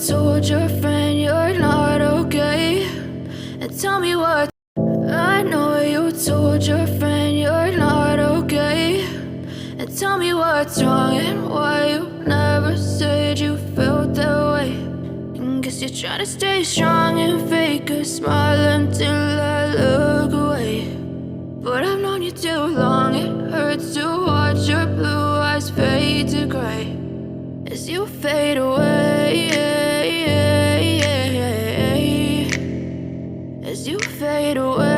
told your friend you're not okay, and tell me what. I know you told your friend you're not okay, and tell me what's wrong and why you never said you felt that way. And guess you're trying to stay strong and fake a smile until I look away. But I've known you too long, it hurts to watch your blue eyes fade to gray as you fade away, as you fade away.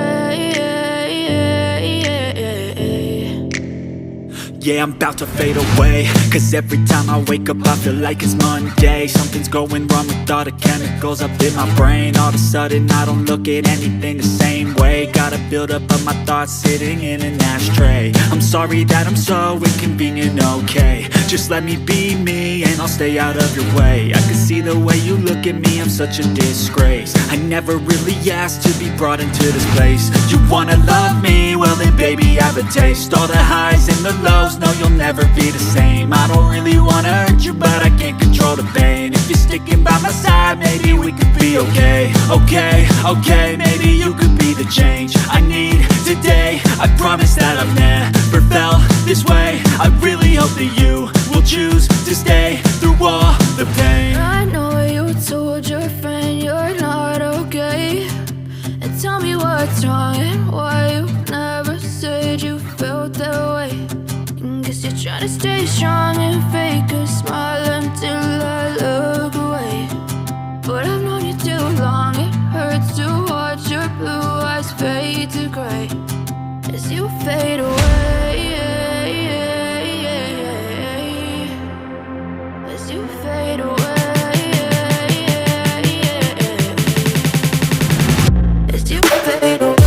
Yeah, I'm about to fade away, cause every time I wake up I feel like it's Monday. Something's going wrong with all the chemicals up in my brain. All of a sudden I don't look at anything the same way. Got a buildup of my thoughts sitting in an ashtray. I'm sorry that I'm so inconvenient, okay. Just let me be me and I'll stay out of your way. I can see the way you look at me, I'm such a disgrace. I never really asked to be brought into this place. You wanna love me? Well then baby I have a taste. All the highs and the lows, no you'll never be the same. I don't really wanna hurt you but I can't control the pain. If you're sticking by my side maybe we could be okay. Okay, maybe you could be the change I need today. I promise that I've never felt this way. I really hope that you will choose to stay through all the pain. I know you told your friend you're not okay, and tell me what's wrong and why you never said you felt that way. And guess you're trying to stay strong and fake a smile until I look away. But I've known you too long, it hurts to watch your blue eyes fade to gray as you fade away, as you fade away, as you fade away.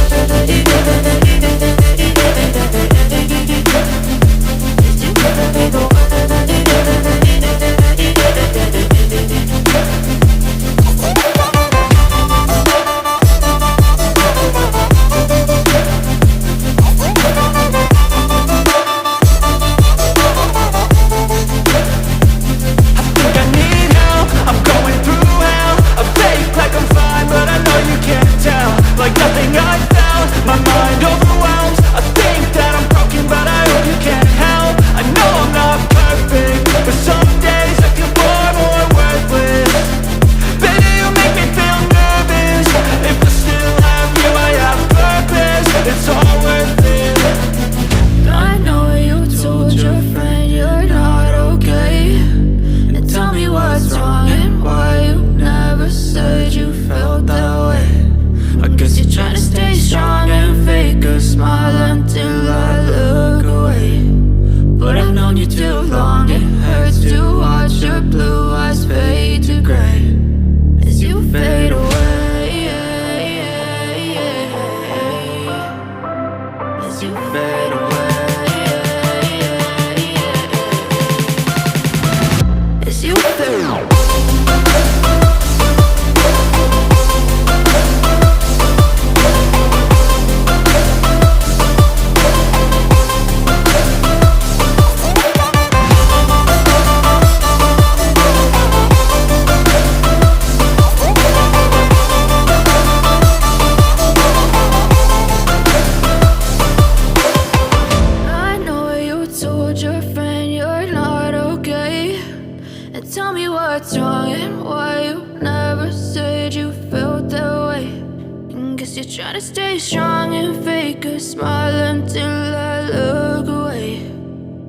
Trying to stay strong and fake a smile until I look away.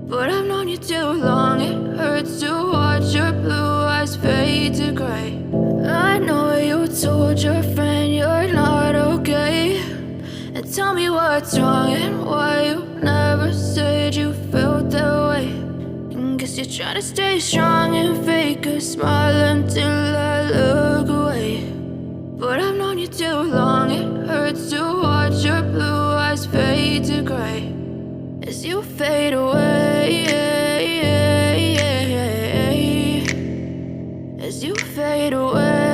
But I've known you too long, it hurts to watch your blue eyes fade to gray. I know you told your friend you're not okay, and tell me what's wrong and why you never said you felt that way. And guess you're trying to stay strong and fake a smile until I look away. But I've known you too long, it hurts to watch your blue eyes fade to gray as you fade away, as you fade away.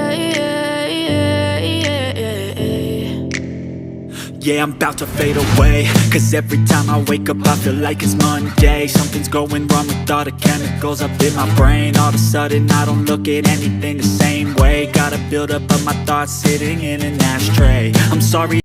Yeah, I'm about to fade away, cause every time I wake up I feel like it's Monday. Something's going wrong with all the chemicals up in my brain. All of a sudden I don't look at anything the same Got a buildup of my thoughts sitting in an ashtray. I'm sorry